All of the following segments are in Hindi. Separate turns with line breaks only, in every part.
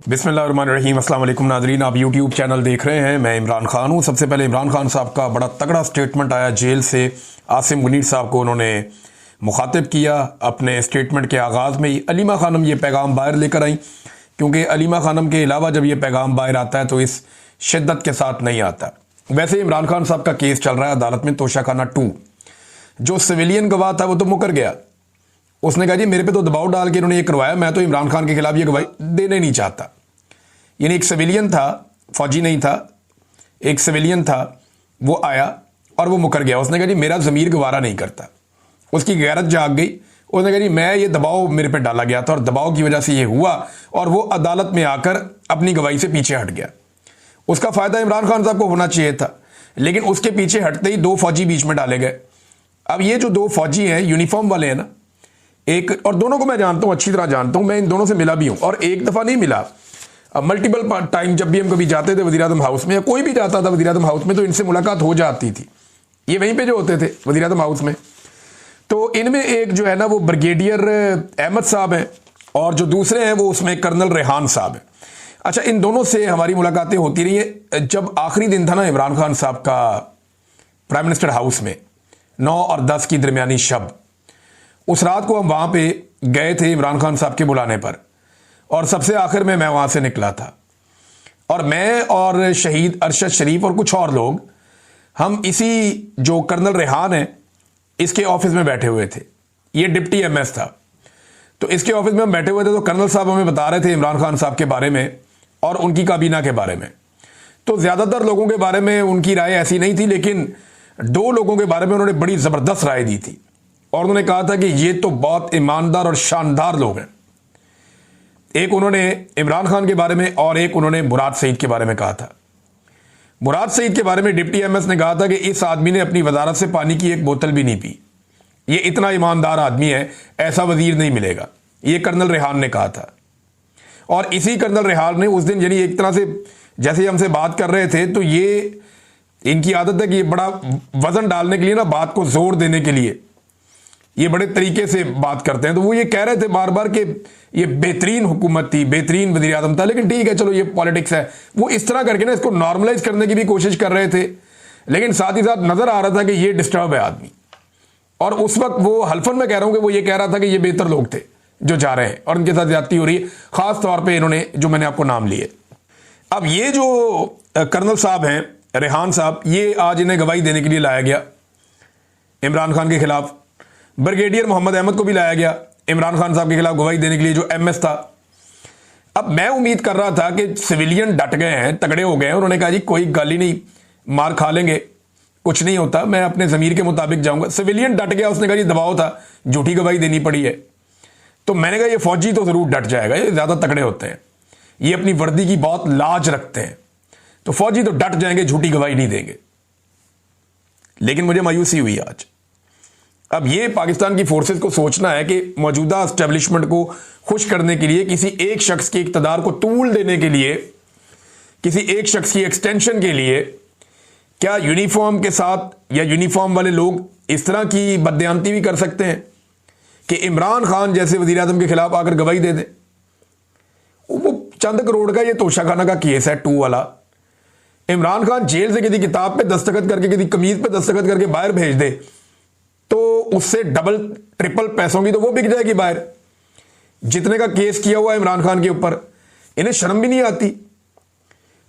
बिस्मिल्लाहिर्रहमानिर्रहीम। अस्सलाम वालेकुम नाज़रीन, आप यूट्यूब चैनल देख रहे हैं। मैं इमरान खान हूँ। सबसे पहले इमरान खान साहब का बड़ा तगड़ा स्टेटमेंट आया जेल से। आसिम मुनीर साहब को उन्होंने मुखातिब किया। अपने स्टेटमेंट के आगाज़ में ही अलीमा खानम ये पैगाम बाहर लेकर आई, क्योंकि अलीमा खानम के अलावा जब ये पैगाम बाहर आता है तो इस शिद्दत के साथ नहीं आता। वैसे इमरान खान साहब का केस चल रहा है अदालत में, तोशाखाना 2। जो सिविलियन गवाह था वो तो मुकर गया। उसने कहा जी मेरे पे तो दबाव डाल के इन्होंने ये करवाया, मैं तो इमरान खान के खिलाफ ये गवाही देने नहीं चाहता। यानी एक सिविलियन था, फौजी नहीं था, एक सिविलियन था, वो आया और वो मुकर गया। उसने कहा जी मेरा ज़मीर गवारा नहीं करता। उसकी गैरत जाग गई। उसने कहा जी मैं ये दबाव मेरे पे डाला गया था और दबाव की वजह से ये हुआ, और वो अदालत में आकर अपनी गवाही से पीछे हट गया। उसका फ़ायदा इमरान खान साहब को होना चाहिए था, लेकिन उसके पीछे हटते ही 2 फौजी बीच में डाले गए। अब ये जो 2 फौजी हैं, यूनिफॉर्म वाले हैं ना, एक और दोनों को मैं जानता हूँ, अच्छी तरह जानता हूँ। मैं इन दोनों से मिला भी हूँ, और एक दफ़ा नहीं मिला, मल्टीपल टाइम। जब भी हम कभी जाते थे वज़ीर-ए-आज़म हाउस में, या कोई भी जाता था वज़ीर-ए-आज़म हाउस में, तो इनसे मुलाकात हो जाती थी। ये वहीं पे जो होते थे वज़ीर-ए-आज़म हाउस में। तो इनमें एक जो है ना वो ब्रिगेडियर अहमद साहब हैं, और जो दूसरे हैं वो उसमें कर्नल रेहान साहब हैं। अच्छा, इन दोनों से हमारी मुलाकातें होती रही हैं। जब आखिरी दिन था ना इमरान खान साहब का प्राइम मिनिस्टर हाउस में, 9 और 10 की दरमियानी शब, उस रात को हम वहाँ पे गए थे इमरान खान साहब के बुलाने पर, और सबसे आखिर में मैं वहाँ से निकला था। और मैं और शहीद अरशद शरीफ और कुछ और लोग, हम इसी जो कर्नल रेहान है इसके ऑफिस में बैठे हुए थे। ये डिप्टी एमएस था, तो इसके ऑफिस में हम बैठे हुए थे। तो कर्नल साहब हमें बता रहे थे इमरान खान साहब के बारे में और उनकी काबीना के बारे में। तो ज़्यादातर लोगों के बारे में उनकी राय ऐसी नहीं थी, लेकिन 2 लोगों के बारे में उन्होंने बड़ी ज़बरदस्त राय दी थी, और उन्होंने कहा था कि ये तो बहुत ईमानदार और शानदार लोग हैं। एक उन्होंने इमरान खान के बारे में, और एक उन्होंने मुराद सईद के बारे में कहा था। मुराद सईद के बारे में डिप्टी एमएस ने कहा था कि इस आदमी ने अपनी वजारत से पानी की एक बोतल भी नहीं पी। ये इतना ईमानदार आदमी है, ऐसा वजीर नहीं मिलेगा। ये कर्नल रेहान ने कहा था। और इसी कर्नल रेहान ने उस दिन, यानी एक तरह से जैसे हमसे बात कर रहे थे, तो ये इनकी आदत है कि ये बड़ा वजन डालने के लिए ना, बात को जोर देने के लिए ये बड़े तरीके से बात करते हैं। तो वो ये कह रहे थे बार बार कि ये बेहतरीन हुकूमत थी, बेहतरीन वज़ीर आज़म था, लेकिन ठीक है चलो ये पॉलिटिक्स है। वो इस तरह करके ना इसको नॉर्मलाइज करने की भी कोशिश कर रहे थे, लेकिन साथ ही साथ नजर आ रहा था कि ये डिस्टर्ब है आदमी। और उस वक्त वो हल्फन में कह रहा हूं कि वो ये कह रहा था कि ये बेहतर लोग थे जो जा रहे हैं, और उनके साथ ज्यादती हो रही है, खास तौर पर इन्होंने जो मैंने आपको नाम लिए। अब ये जो कर्नल साहब हैं, रेहान साहब, ये आज इन्हें गवाही देने के लिए लाया गया इमरान खान के खिलाफ। ब्रिगेडियर मोहम्मद अहमद को भी लाया गया इमरान खान साहब के खिलाफ गवाही देने के लिए, जो एमएस था। अब मैं उम्मीद कर रहा था कि सिविलियन डट गए हैं, तगड़े हो गए हैं। उन्होंने कहा जी कोई गल ही नहीं, मार खा लेंगे, कुछ नहीं होता, मैं अपने ज़मीर के मुताबिक जाऊंगा। सिविलियन डट गया, उसने कहा जी दबाव था, झूठी गवाही देनी पड़ी है। तो मैंने कहा ये फौजी तो ज़रूर डट जाएगा, ये ज़्यादा तगड़े होते हैं, ये अपनी वर्दी की बहुत लाज रखते हैं, तो फौजी तो डट जाएंगे, झूठी गवाही नहीं देंगे। लेकिन मुझे मायूसी हुई आज। अब ये पाकिस्तान की फोर्सेस को सोचना है कि मौजूदा एस्टेब्लिशमेंट को खुश करने के लिए, किसी एक शख्स की इक़्तिदार को तूल देने के लिए, किसी एक शख्स की एक्सटेंशन के लिए, क्या यूनिफॉर्म के साथ या यूनिफॉर्म वाले लोग इस तरह की बददियानती भी कर सकते हैं कि इमरान खान जैसे वज़ीर आज़म के खिलाफ आकर गवाही दे दें? वो चंद करोड़ का ये तोशाखाना का केस है 2 वाला। इमरान खान जेल से किसी किताब पे दस्तखत करके, किसी कमीज पे दस्तखत करके बाहर भेज दे, तो उससे डबल ट्रिपल पैसों की तो वो बिक जाएगी बाहर, जितने का केस किया हुआ है इमरान खान के ऊपर। इन्हें शर्म भी नहीं आती।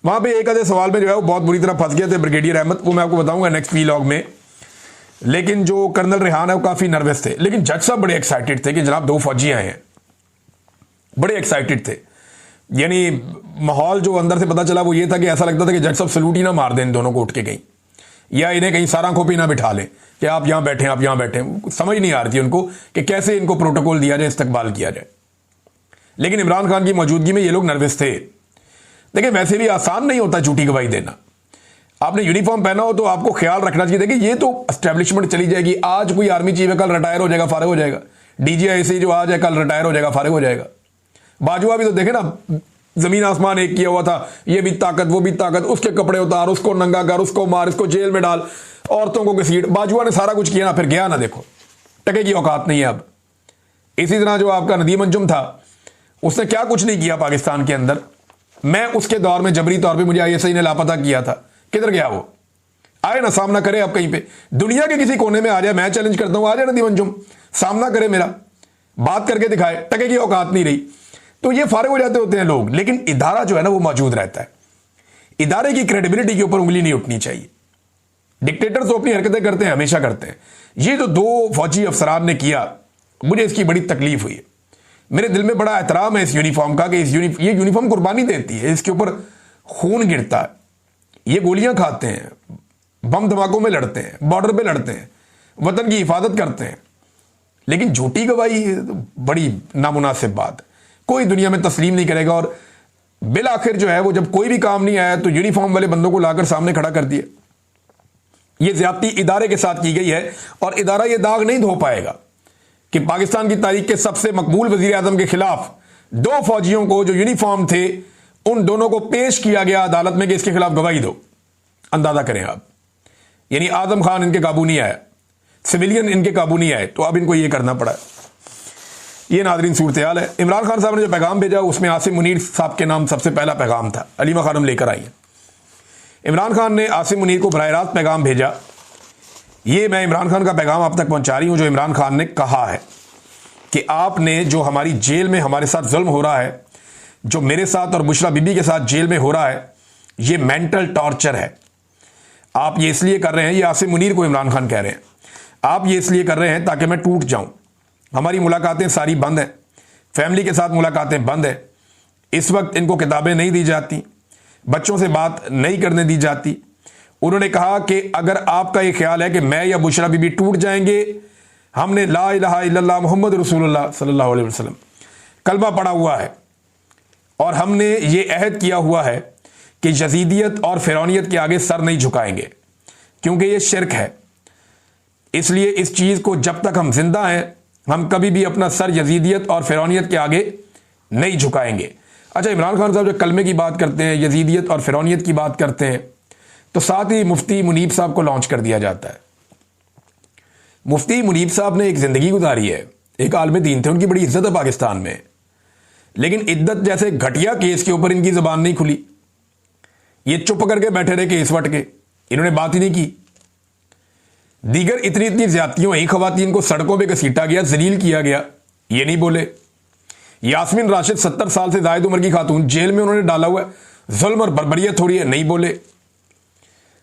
वहां पे एक आधे सवाल में जो है वो बहुत बुरी तरह फंस गए थे ब्रिगेडियर अहमद, वो मैं आपको बताऊंगा नेक्स्ट वीलॉग में। लेकिन जो कर्नल रेहान है वो काफी नर्वस थे, लेकिन जज साहब बड़े एक्साइटेड थे कि जनाब 2 फौजी आए हैं, बड़े एक्साइटेड थे। यानी माहौल जो अंदर से पता चला वो ये था कि ऐसा लगता था कि जज साहब सलूट ही ना मार दें इन दोनों को उठ के कहीं, या इन्हें कहीं सारा खोपी ना बिठा लें कि आप यहां बैठे, आप यहां बैठे। समझ नहीं आ रही थी उनको कि कैसे इनको प्रोटोकॉल दिया जाए, इस्तकबाल किया जाए। लेकिन इमरान खान की मौजूदगी में ये लोग नर्वस थे। देखिए वैसे भी आसान नहीं होता झूठी गवाही देना। आपने यूनिफॉर्म पहना हो तो आपको ख्याल रखना चाहिए। देखिए ये तो एस्टेब्लिशमेंट चली जाएगी, आज कोई आर्मी चीफ है, कल रिटायर हो जाएगा, फारिग हो जाएगा। डीजीआईसी जो आज है कल रिटायर हो जाएगा, फारिग हो जाएगा। बाजवा भी तो देखे ना, जमीन आसमान एक किया हुआ था, ये भी ताकत वो भी ताकत, उसके कपड़े उतार, उसको नंगा कर, उसको मार, इसको जेल में डाल, औरतों को घसीट। बाजवा ने सारा कुछ किया ना, फिर गया ना, देखो टके की औकात नहीं है अब। इसी तरह जो आपका नदीम अंजुम था, उसने क्या कुछ नहीं किया पाकिस्तान के अंदर, मैं उसके दौर में जबरी तौर पे मुझे आईएसआई ने लापता किया था, किधर गया वो? आए ना, सामना करे आप कहीं पे, दुनिया के किसी कोने में आ जाए, मैं चैलेंज करता हूं, आ जाए नदीम अंजुम, सामना करे मेरा, बात करके दिखाए, टके की औकात नहीं रही तो ये फारिग हो जाते होते हैं लोग। लेकिन इदारा जो है ना वो मौजूद रहता है, इदारे की क्रेडिबिलिटी के ऊपर उंगली नहीं उठनी चाहिए। डिक्टेटर तो अपनी हरकतें करते हैं, हमेशा करते हैं। ये जो 2 फौजी अफसरान ने किया, मुझे इसकी बड़ी तकलीफ हुई है। मेरे दिल में बड़ा एहतराम है इस यूनिफॉर्म का कि ये यूनिफॉर्म कुर्बानी देती है, इसके ऊपर खून गिरता है, ये गोलियां खाते हैं, बम धमाकों में लड़ते हैं, बॉर्डर पे लड़ते हैं, वतन की हिफाजत करते हैं। लेकिन झूठी गवाही बड़ी नामुनासिब बात है, कोई दुनिया में तस्लीम नहीं करेगा। और बिल आखिर जो है वो जब कोई भी काम नहीं आया तो यूनिफॉर्म वाले बंदों को लाकर सामने खड़ा कर दिया। ये ज्यादती इदारे के साथ की गई है और इदारा ये दाग नहीं धो पाएगा कि पाकिस्तान की तारीख के सबसे मकबूल वजीर आजम के खिलाफ 2 फौजियों को जो यूनिफॉर्म थे उन दोनों को पेश किया गया अदालत में कि इसके खिलाफ गवाही दो। अंदाजा करें आप, यानी आजम खान इनके काबू नहीं आया, सिविलियन इनके काबू नहीं आए, तो अब इनको ये करना पड़ा। ये नादरीन सूरत हाल है। इमरान खान साहब ने जो पैगाम भेजा उसमें आसिम मुनीर साहब के नाम सबसे पहला पैगाम था। अलीमा खानम लेकर आई है। इमरान खान ने आसिम मुनीर को बराह रास्त पैगाम भेजा। ये मैं इमरान खान का पैगाम आप तक पहुंचा रही हूं, जो इमरान खान ने कहा है कि आपने जो हमारी जेल में हमारे साथ जुल्म हो रहा है, जो मेरे साथ और बुशरा बीबी के साथ जेल में हो रहा है, ये मेंटल टॉर्चर है। आप ये इसलिए कर रहे हैं, ये आसिम मुनीर को इमरान खान कह रहे हैं, आप ये इसलिए कर रहे हैं ताकि मैं टूट जाऊं। हमारी मुलाकातें सारी बंद हैं, फैमिली के साथ मुलाकातें बंद हैं। इस वक्त इनको किताबें नहीं दी जाती, बच्चों से बात नहीं करने दी जाती। उन्होंने कहा कि अगर आपका ये ख्याल है कि मैं या बुशरा बीबी टूट जाएंगे, हमने ला इलाहा इल्लल्लाह मुहम्मद रसूलुल्लाह सल्लल्लाहु अलैहि वसल्लम कलमा पढ़ा हुआ है और हमने ये अहद किया हुआ है कि यजीदियत और फिरौनियत के आगे सर नहीं झुकाएंगे, क्योंकि ये शिरक है। इसलिए इस चीज़ को जब तक हम जिंदा हैं, हम कभी भी अपना सर यजीदियत और फिरौनियत के आगे नहीं झुकाएंगे। अच्छा, इमरान खान साहब जब कलमे की बात करते हैं, यजीदियत और फिरौनियत की बात करते हैं, तो साथ ही मुफ्ती मुनीब साहब को लॉन्च कर दिया जाता है। मुफ्ती मुनीब साहब ने एक जिंदगी गुजारी है, एक आलिम दीन थे, उनकी बड़ी इज्जत है पाकिस्तान में, लेकिन इद्दत जैसे घटिया केस के ऊपर इनकी जबान नहीं खुली। ये चुप करके बैठे रहे केस वट के, इन्होंने बात ही नहीं की। दीगर इतनी इतनी ज्यादतियों ही खवातीन को सड़कों पे घसीटा गया, जलील किया गया, ये नहीं बोले। यास्मीन राशिद 70 साल से जायद उम्र की खातून, जेल में उन्होंने डाला हुआ है, जुल्म और बर्बरियत हो रही है, नहीं बोले।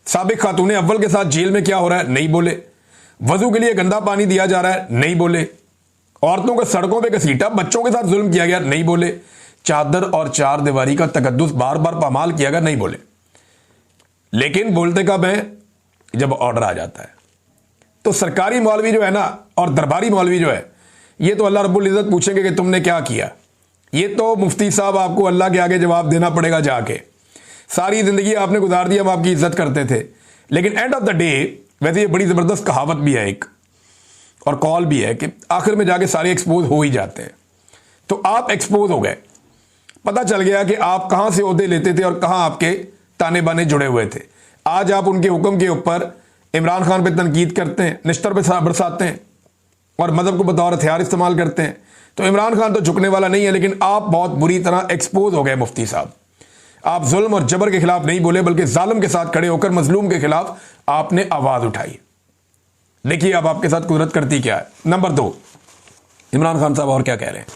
साबिक खातून अव्वल के साथ जेल में क्या हो रहा है, नहीं बोले। वजू के लिए गंदा पानी दिया जा रहा है, नहीं बोले। औरतों को सड़कों पे घसीटा, बच्चों के साथ जुल्म किया गया, नहीं बोले। चादर और चार दीवारी का तकद्दुस बार बार पामाल किया गया, नहीं बोले। लेकिन बोलते कब हैं, जब ऑर्डर आ जाता है। तो सरकारी मौलवी जो है ना और दरबारी मौलवी जो है, ये तो अल्लाह रब्बुल इज़्ज़त पूछेंगे कि तुमने क्या किया। ये तो मुफ्ती साहब आपको अल्लाह के आगे जवाब देना पड़ेगा जाके। सारी जिंदगी आपने गुजार दी, हम आपकी इज्जत करते थे, लेकिन एंड ऑफ द डे, वैसे ये बड़ी जबरदस्त कहावत भी है एक और कॉल भी है कि आखिर में जाके सारे एक्सपोज हो ही जाते हैं। तो आप एक्सपोज हो गए, पता चल गया कि आप कहां से ओहदे लेते थे और कहां आपके ताने बाने जुड़े हुए थे। आज आप उनके हुक्म के ऊपर इमरान खान पे तनकीद करते हैं, निश्तर पे बरसाते हैं और मजहब को बतौर हथियार इस्तेमाल करते हैं। तो इमरान खान तो झुकने वाला नहीं है, लेकिन आप बहुत बुरी तरह एक्सपोज हो गए मुफ्ती साहब। आप जुल्म और जबर के खिलाफ नहीं बोले, बल्कि जालिम के साथ खड़े होकर मजलूम के खिलाफ आपने आवाज उठाई। देखिए अब आपके साथ कुदरत करती क्या है। नंबर 2, इमरान खान साहब और क्या कह रहे हैं।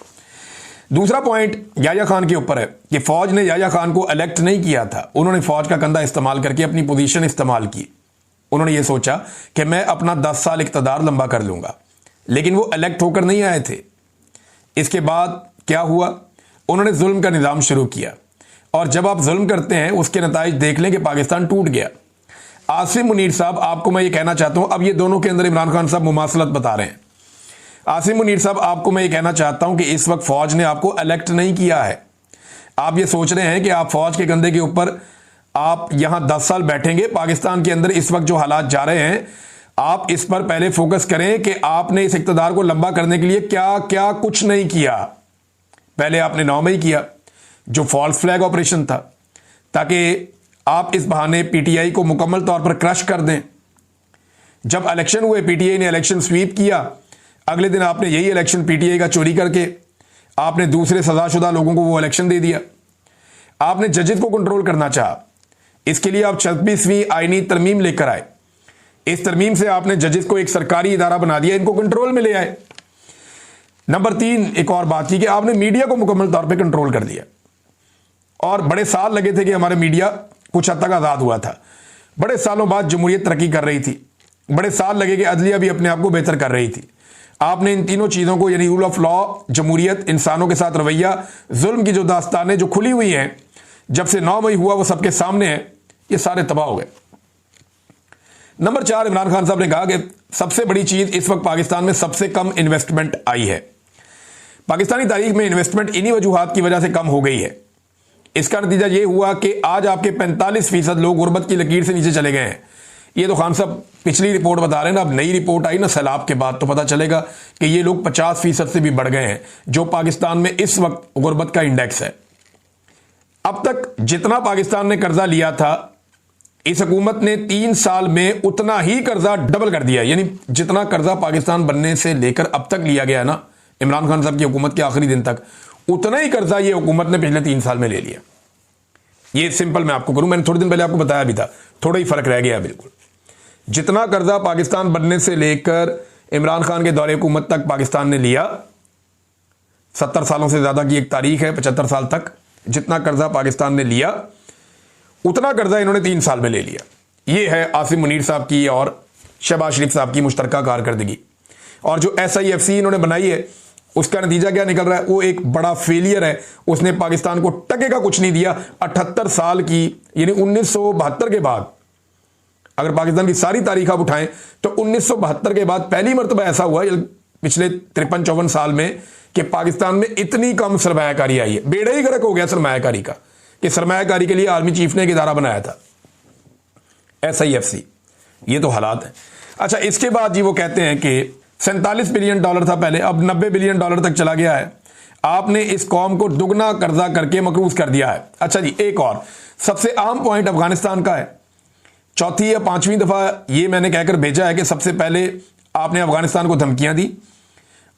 दूसरा पॉइंट याया खान के ऊपर है कि फौज ने याया खान को इलेक्ट नहीं किया था, उन्होंने फौज का कंधा इस्तेमाल करके अपनी पोजीशन इस्तेमाल की। उन्होंने ये सोचा कि मैं अपना 10 साल इक़्तिदार लंबा कर लूंगा, लेकिन वो इलेक्ट होकर नहीं आए थे। इसके बाद क्या हुआ, उन्होंने जुल्म का निज़ाम शुरू किया, और जब आप जुल्म करते हैं उसके नताइज देख लें कि पाकिस्तान टूट गया। आसिम मुनीर साहब, आपको मैं ये कहना चाहता हूं, अब ये दोनों के अंदर इमरान खान साहब मुमासलत बता रहे हैं। आसिम मुनीर साहब, आपको मैं ये कहना चाहता हूं कि इस वक्त फौज ने आपको इलेक्ट नहीं किया है। आप ये सोच रहे हैं कि आप फौज के कंधे के ऊपर आप यहां 10 साल बैठेंगे। पाकिस्तान के अंदर इस वक्त जो हालात जा रहे हैं, आप इस पर पहले फोकस करें कि आपने इस इक़्तिदार को लंबा करने के लिए क्या क्या कुछ नहीं किया। पहले आपने 9 मई किया, जो फॉल्स फ्लैग ऑपरेशन था, ताकि आप इस बहाने पीटीआई को मुकम्मल तौर पर क्रश कर दें। जब इलेक्शन हुए, पीटीआई ने इलेक्शन स्वीप किया, अगले दिन आपने यही इलेक्शन पीटीआई का चोरी करके आपने दूसरे सजाशुदा लोगों को वो इलेक्शन दे दिया। आपने जजेस को कंट्रोल करना चाहा, इसके लिए आप 26वीं आईनी तरमीम लेकर आए। इस तरमीम से आपने जजेस को एक सरकारी इदारा बना दिया, इनको कंट्रोल में ले आए। नंबर 3, एक और बात की कि आपने मीडिया को मुकम्मल तौर पे कंट्रोल कर दिया। और बड़े साल लगे थे कि हमारे मीडिया कुछ हद तक आज़ाद हुआ था। बड़े सालों बाद जमहूरियत तरक्की कर रही थी, बड़े साल लगे कि अदलिया भी अपने आप को बेहतर कर रही थी। आपने इन तीनों चीज़ों को, यानी रूल ऑफ लॉ, जमहूरियत, इंसानों के साथ रवैया, जुल्म की जो दास्तानें जो खुली हुई हैं जब से 9 मई हुआ वो सबके सामने है, ये सारे तबाह हो गए। नंबर 4, इमरान खान साहब ने कहा कि सबसे बड़ी चीज़ इस वक्त पाकिस्तान में सबसे कम इन्वेस्टमेंट आई है। पाकिस्तानी तारीख में इन्वेस्टमेंट इन्हीं वजूहात की वजह से कम हो गई है। इसका नतीजा ये हुआ कि आज आपके 45% लोग गुर्बत की लकीर से नीचे चले गए हैं। ये तो खान साहब पिछली रिपोर्ट बता रहे हैं ना, अब नई रिपोर्ट आई ना सैलाब के बाद, तो पता चलेगा कि ये लोग 50% से भी बढ़ गए हैं, जो पाकिस्तान में इस वक्त गुर्बत का इंडेक्स है। अब तक जितना पाकिस्तान ने कर्जा लिया था, इस हुकूमत ने 3 साल में उतना ही कर्जा डबल कर दिया। यानी जितना कर्जा पाकिस्तान बनने से लेकर अब तक लिया गया ना, इमरान खान साहब की हुकूमत के आखिरी दिन तक, उतना ही कर्जा ये हुकूमत ने पिछले 3 साल में ले लिया। ये सिंपल मैं आपको करूं, मैंने थोड़े दिन पहले आपको बताया भी था, थोड़ा ही फर्क रह गया बिल्कुल। जितना कर्जा पाकिस्तान बनने से लेकर इमरान खान के दौरे हुकूमत तक पाकिस्तान ने लिया, 70 सालों से ज्यादा की एक तारीख है, 75 साल तक जितना कर्जा पाकिस्तान ने लिया, उतना कर्जा इन्होंने 3 साल में ले लिया। ये है आसिम मुनीर साहब की और शहबाज शरीफ साहब की मुश्तरका कारकर्दगी। और जो SIFC इन्होंने बनाई है, उसका नतीजा क्या निकल रहा है? वो एक बड़ा फेलियर है। उसने पाकिस्तान को टके का कुछ नहीं दिया। 78 साल की, यानी 1972 के बाद, अगर पाकिस्तान की सारी तारीख आप उठाएं तो 1972 के बाद पहली मरतबा ऐसा हुआ पिछले 53-54 साल में कि पाकिस्तान में इतनी कम सरमायाकारी आई है। बेड़ा ही गर्क हो गया सरमायाकारी का, कि सरमायाकारी के लिए आर्मी चीफ ने एक इदारा बनाया था, SIFC। ये तो हालात है। अच्छा, इसके बाद जी वो कहते हैं कि $47 बिलियन था पहले, अब $90 बिलियन तक चला गया है। आपने इस कौम को दुगना कर्जा करके मकरूज कर दिया है। अच्छा जी, एक और सबसे आम पॉइंट अफगानिस्तान का है। चौथी या 5वीं दफा ये मैंने कहकर भेजा है कि सबसे पहले आपने अफगानिस्तान को धमकियां दी,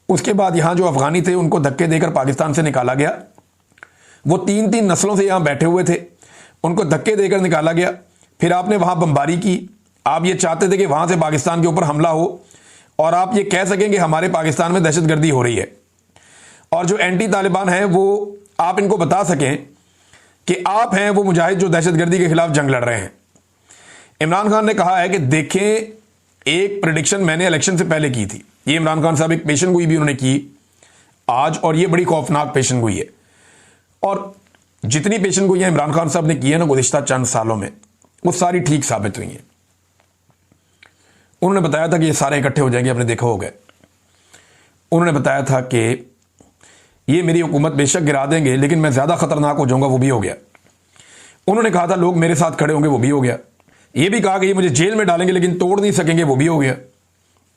उसके बाद यहां जो अफगानी थे उनको धक्के देकर पाकिस्तान से निकाला गया। वो 3-3 नस्लों से यहां बैठे हुए थे, उनको धक्के देकर निकाला गया। फिर आपने वहां बमबारी की। आप ये चाहते थे कि वहां से पाकिस्तान के ऊपर हमला हो और आप ये कह सकें कि हमारे पाकिस्तान में दहशतगर्दी हो रही है, और जो एंटी तालिबान हैं वो आप इनको बता सकें कि आप हैं वो मुजाहिद जो दहशतगर्दी के खिलाफ जंग लड़ रहे हैं। इमरान खान ने कहा है कि देखें, एक प्रेडिक्शन मैंने इलेक्शन से पहले की थी। ये इमरान खान साहब एक पेशन गोई भी उन्होंने की आज, और ये बड़ी खौफनाक पेशन गोई है। और जितनी पेशन गोइयां इमरान खान साहब ने की है ना गुज़िश्ता चंद सालों में, वो सारी ठीक साबित हुई हैं। उन्होंने बताया था कि ये सारे इकट्ठे हो जाएंगे, आपने देखा हो गए। उन्होंने बताया था कि ये मेरी हुकूमत बेशक गिरा देंगे, लेकिन मैं ज़्यादा खतरनाक हो जाऊंगा, वो भी हो गया। उन्होंने कहा था लोग मेरे साथ खड़े होंगे, वो भी हो गया। ये भी कहा कि ये मुझे जेल में डालेंगे लेकिन तोड़ नहीं सकेंगे, वो भी हो गया।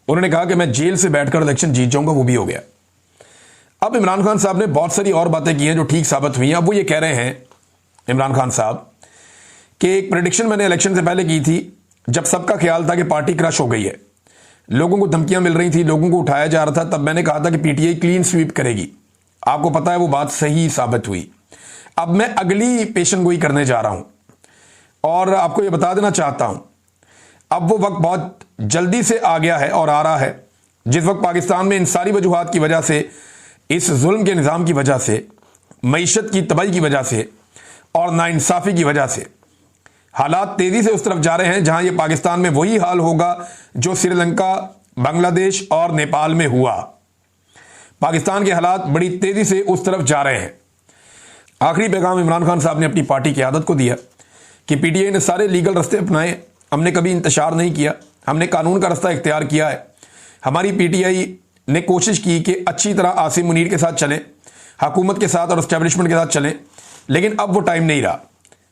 उन्होंने कहा कि मैं जेल से बैठकर इलेक्शन जीत जाऊंगा, वो भी हो गया। अब इमरान खान साहब ने बहुत सारी और बातें की हैं जो ठीक साबित हुई हैं। अब वो ये कह रहे हैं इमरान खान साहब कि एक प्रेडिक्शन मैंने इलेक्शन से पहले की थी, जब सबका ख्याल था कि पार्टी क्रश हो गई है, लोगों को धमकियां मिल रही थी, लोगों को उठाया जा रहा था, तब मैंने कहा था कि PTI क्लीन स्वीप करेगी। आपको पता है वो बात सही साबित हुई। अब मैं अगली पेशन गोई करने जा रहा हूं और आपको ये बता देना चाहता हूं, अब वो वक्त बहुत जल्दी से आ गया है और आ रहा है, जिस वक्त पाकिस्तान में इन सारी वजूहात की वजह से, इस जुल्म के निज़ाम की वजह से, मईशत की तबाही की वजह से और नाइंसाफ़ी की वजह से हालात तेज़ी से उस तरफ जा रहे हैं जहां ये पाकिस्तान में वही हाल होगा जो श्रीलंका, बांग्लादेश और नेपाल में हुआ। पाकिस्तान के हालात बड़ी तेज़ी से उस तरफ जा रहे हैं। आखिरी पैगाम इमरान खान साहब ने अपनी पार्टी की आदत को दिया कि PTI ने सारे लीगल रास्ते अपनाए, हमने कभी इंतशार नहीं किया, हमने कानून का रास्ता इख्तियार किया है। हमारी PTI ने कोशिश की कि अच्छी तरह आसिम मुनीर के साथ चलें, हुकूमत के साथ और एस्टेब्लिशमेंट के साथ चलें, लेकिन अब वो टाइम नहीं रहा।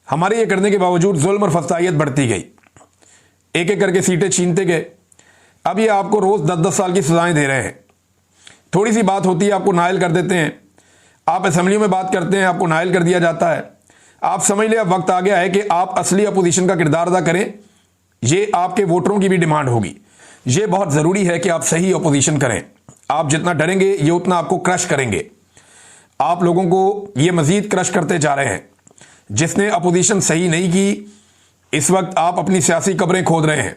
हमारे ये करने के बावजूद जुल्म और फसाइयत बढ़ती गई, एक एक करके सीटें छीनते गए। अब ये आपको रोज़ 10-10 साल की सजाएं दे रहे हैं। थोड़ी सी बात होती है आपको नायल कर देते हैं, आप असेंबलियों में बात करते हैं आपको नायल कर दिया जाता है। आप समझ लें अब वक्त आ गया है कि आप असली अपोजिशन का किरदार अदा करें। ये आपके वोटरों की भी डिमांड होगी। ये बहुत ज़रूरी है कि आप सही अपोजिशन करें। आप जितना डरेंगे ये उतना आपको क्रश करेंगे। आप लोगों को ये मज़ीद क्रश करते जा रहे हैं। जिसने अपोजिशन सही नहीं की, इस वक्त आप अपनी सियासी कब्रें खोद रहे हैं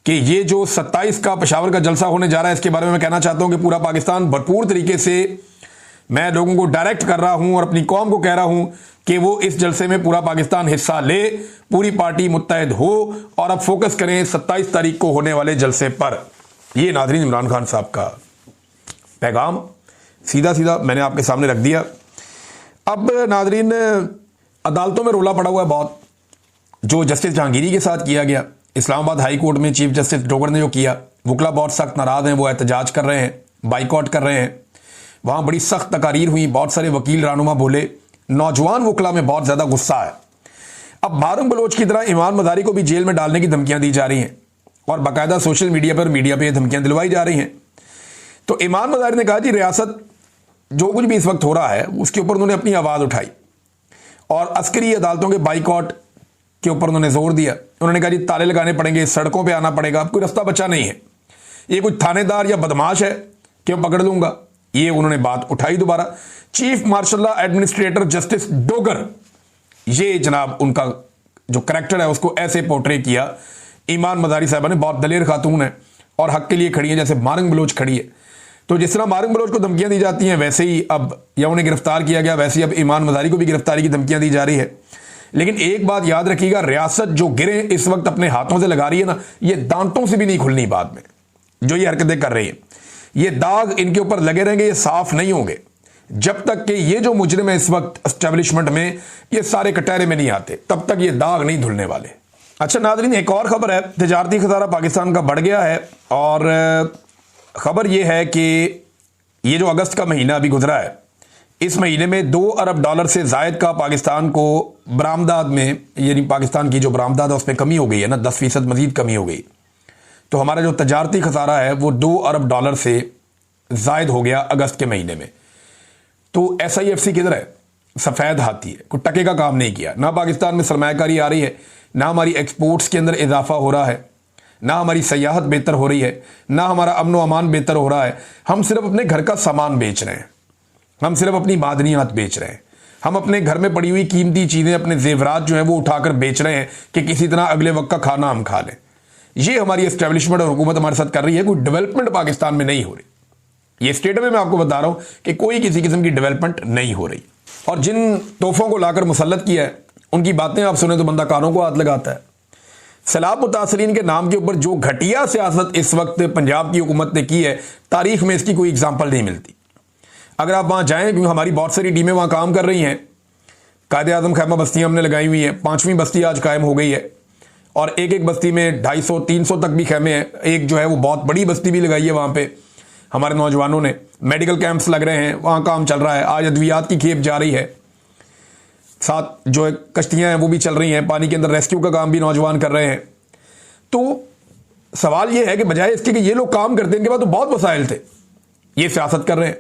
कि ये जो 27 का पेशावर का जलसा होने जा रहा है, इसके बारे में मैं कहना चाहता हूं कि पूरा पाकिस्तान भरपूर तरीके से, मैं लोगों को डायरेक्ट कर रहा हूं और अपनी कौम को कह रहा हूं कि वो इस जलसे में पूरा पाकिस्तान हिस्सा ले, पूरी पार्टी मुत्तहद हो और अब फोकस करें 27 तारीख को होने वाले जलसे पर। ये नाज़रीन इमरान खान साहब का पैगाम सीधा सीधा मैंने आपके सामने रख दिया। अब नाज़रीन, अदालतों में रोला पड़ा हुआ है बहुत, जो जस्टिस जहांगीरी के साथ किया गया इस्लामाबाद हाई कोर्ट में, चीफ जस्टिस डोगर ने जो किया, वकला बहुत सख्त नाराज हैं, वो एहतजाज कर रहे हैं, बाइकआउट कर रहे हैं। वहां बड़ी सख्त तकारीर हुई, बहुत सारे वकील रहनुमा बोले, नौजवान वकला में बहुत ज्यादा गुस्सा है। अब मारूम बलोच की तरह इमाम मज़ारी को भी जेल में डालने की धमकियां दी जा रही हैं और बाकायदा सोशल मीडिया पे धमकियां दिलवाई जा रही हैं। तो इमाम मज़ारी ने कहा जी रियासत जो कुछ भी इस वक्त हो रहा है उसके ऊपर उन्होंने अपनी आवाज उठाई और अस्करी अदालतों के बाइकआउट के ऊपर उन्होंने जोर दिया। उन्होंने कहा जी ताले लगाने पड़ेंगे, सड़कों पे आना पड़ेगा, अब कोई रास्ता बचा नहीं है, ये कुछ थानेदार या बदमाश है कि मैं पकड़ लूंगा। ये उन्होंने बात उठाई दोबारा। Chief marshal administrator justice Dogar, ये जनाब उनका जो करेक्टर है उसको ऐसे पोर्ट्रे किया। ईमान मज़ारी साहबा ने बहुत दलेर खातून है और हक के लिए खड़ी है, जैसे मारंग बलोच खड़ी है। तो जिस तरह मारंग बलोच को धमकियां दी जाती हैं वैसे ही अब या उन्हें गिरफ्तार किया गया, वैसे ही अब ईमान मज़ारी को भी गिरफ्तारी की धमकियां दी जा रही है। लेकिन एक बात याद रखिएगा, रियासत जो गिरे इस वक्त अपने हाथों से लगा रही है ना, ये दांतों से भी नहीं खुलनी बाद में। जो ये हरकतें कर रही है, ये दाग इनके ऊपर लगे रहेंगे, ये साफ नहीं होंगे जब तक कि ये जो मुजरिम है इस वक्त एस्टेब्लिशमेंट में, ये सारे कटहरे में नहीं आते, तब तक ये दाग नहीं धुलने वाले। अच्छा नाज़रीन, एक और खबर है, तिजारती खसारा पाकिस्तान का बढ़ गया है और खबर यह है कि ये जो अगस्त का महीना अभी गुजरा है, इस महीने में $2 अरब से जायद का पाकिस्तान को बरामदात में, यानी पाकिस्तान की जो बरामदात है उसमें कमी हो गई है ना, 10% मजीद कमी हो गई। तो हमारा जो तजारती खसारा है वो $2 अरब से जायद हो गया अगस्त के महीने में। तो SIFC किधर है? सफ़ेद हाथी है, कोई टके का काम नहीं किया। ना पाकिस्तान में सरमायाकारी आ रही है, ना हमारी एक्सपोर्ट्स के अंदर इजाफा हो रहा है, ना हमारी सयाहत बेहतर हो रही है, ना हमारा अमन व अमान बेहतर हो रहा है। हम सिर्फ अपने घर का सामान बेच रहे हैं, हम सिर्फ अपनी मादनियात बेच रहे हैं, हम अपने घर में पड़ी हुई कीमती चीज़ें, अपने जेवरात जो है वो उठाकर बेच रहे हैं कि किसी तरह अगले वक्त का खाना हम खा लें। ये हमारी एस्टेब्लिशमेंट और हुकूमत हमारे साथ कर रही है। कोई डेवलपमेंट पाकिस्तान में नहीं हो रही। ये स्टेट में मैं आपको बता रहा हूं कि कोई किसी किस्म की डेवलपमेंट नहीं हो रही। और जिन तोहफों को लाकर मुसल्लत किया है उनकी बातें आप सुने तो बंदा कानों को हाथ लगाता है। सैलाब मुतासरीन के नाम के ऊपर जो घटिया सियासत इस वक्त पंजाब की हुकूमत ने की है, तारीख में इसकी कोई एग्जाम्पल नहीं मिलती। अगर आप वहां जाएं, क्योंकि हमारी बहुत सारी टीमें वहां काम कर रही हैं, कायदे आजम खैमा बस्तियां हमने लगाई हुई हैं, 5वीं बस्ती आज कायम हो गई है और एक एक बस्ती में 250-300 तक भी खैमे हैं। एक जो है वो बहुत बड़ी बस्ती भी लगाई है, वहां पे हमारे नौजवानों ने, मेडिकल कैंप्स लग रहे हैं, वहां काम चल रहा है। आज अद्वियात की खेप जा रही है, साथ जो कश्तियां हैं वो भी चल रही हैं, पानी के अंदर रेस्क्यू का काम भी नौजवान कर रहे हैं। तो सवाल ये है कि बजाय इसके कि ये लोग काम करते हैं, इनके पास तो बहुत वसाइल थे, ये सियासत कर रहे हैं,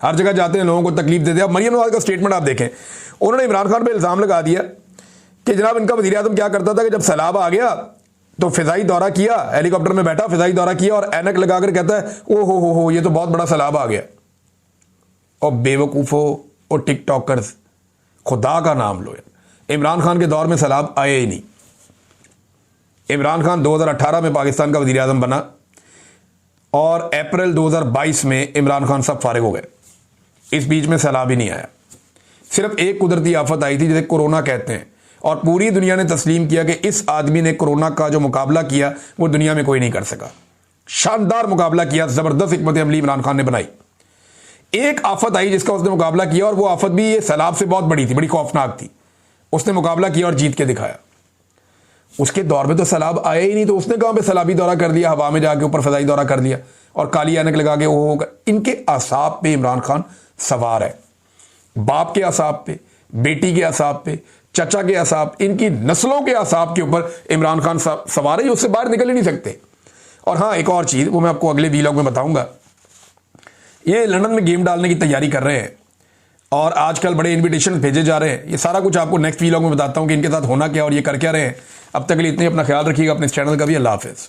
हर जगह जाते हैं, लोगों को तकलीफ देते हैं। अब मरियम नवाज का स्टेटमेंट आप देखें, उन्होंने इमरान खान पर इल्जाम लगा दिया कि जनाब इनका वज़ीर आज़म क्या करता था कि जब सैलाब आ गया तो फिजाई दौरा किया, हेलीकॉप्टर में बैठा, फिजाई दौरा किया और ऐनक लगाकर कहता है ओ हो ये तो बहुत बड़ा सैलाब आ गया। और बेवकूफ़ो और टिकटॉकर्स, खुदा का नाम लो, इमरान खान के दौर में सैलाब आए ही नहीं। इमरान खान 2018 में पाकिस्तान का वज़ीर आज़म बना और अप्रैल 2022 में इमरान खान साहब फारिग हो गए। इस बीच में सैलाब ही नहीं आया। सिर्फ एक कुदरती आफत आई थी जिसे कोरोना कहते हैं, और पूरी दुनिया ने तस्लीम किया कि इस आदमी ने कोरोना का जो मुकाबला किया वो दुनिया में कोई नहीं कर सका। शानदार मुकाबला किया, जबरदस्त हिकमत अमली इमरान खान ने बनाई। एक आफत आई जिसका उसने मुकाबला किया और वो आफत भी ये सैलाब से बहुत बड़ी थी, बड़ी खौफनाक थी। उसने मुकाबला किया और जीत के दिखाया। उसके दौर में तो सैलाब आया ही नहीं, तो उसने कहां पे सैलाबी दौरा कर दिया, हवा में जाके ऊपर फजाई दौरा कर दिया और काली ऐनक लगा के वो होगा। इनके आसाब पे इमरान खान सवार है, बाप के आसाब पे, बेटी के आसाब पे, चचा के आसाब, इनकी नस्लों के आसाब के ऊपर इमरान खान सवार है, उससे बाहर निकल ही नहीं सकते। और हाँ, एक और चीज वो मैं आपको अगले वीलॉग में बताऊंगा। ये लंदन में गेम डालने की तैयारी कर रहे हैं और आजकल बड़े इन्विटेशन भेजे जा रहे हैं। ये सारा कुछ आपको नेक्स्ट वीलॉग में बताता हूं कि इनके साथ होना क्या और ये कर क्या रहे हैं। अब तक के लिए इतने, अपना ख्याल रखिएगा, अपने चैनल का भी। अल्लाह हाफिज।